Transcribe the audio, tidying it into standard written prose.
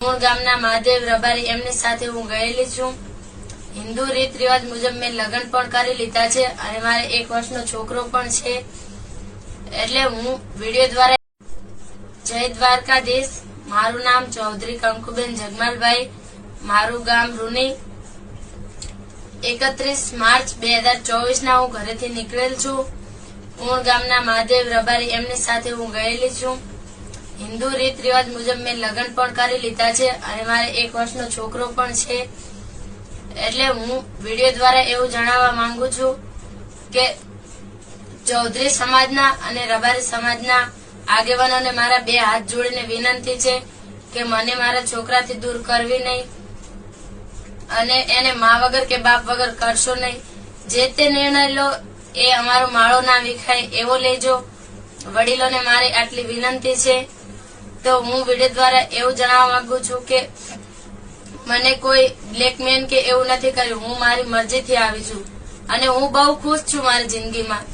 મૂળ ગામના મહાદેવ રબારી એમની સાથે હું ગયેલી છું. હિન્દુ રીત રિવાજ મુજબ મેં લગ્ન પણ કરી લીધા છે અને મારે 1 વર્ષનો છોકરો પણ છે. એટલે હું વિડીયો દ્વારા જય દ્વારકાધીશ. મારું નામ ચૌધરી કંકુબેન જગમાલભાઈ, મારું ગામ રૂની. 31 માર્ચ 2024 ના હું ઘરેથી નીકળેલ છું. મૂળ ગામના મહાદેવ રબારી એમની સાથે હું ગયેલી છું. હિન્દુ રીત રિવાજ મુજબ મેં લગ્ન પણ કરી લીધા છે અને મારે 1 વર્ષનો છોકરો પણ છે. એટલે હું વિડીયો દ્વારા એવું જણાવવા માંગુ છું કે ચૌધરી સમાજના અને રબારી સમાજના આગેવાનોને મારા 2 હાથ જોડીને વિનંતી છે કે મને મારા છોકરાથી દૂર કરવી નહીં અને એને મા વગર કે બાપ વગર કરશો નહીં. જે તે નિર્ણય લો એ અમારો માળો ના વિખાય એવો લેજો. વડીલોને મારી આટલી વિનંતી છે. તો હું વિડીયો દ્વારા એવું જણાવવા માંગુ છું કે મને કોઈ બ્લેકમેન કે એવું નથી કર્યું. હું મારી મરજીથી આવી છું અને હું બહુ ખુશ છું મારી જિંદગીમાં.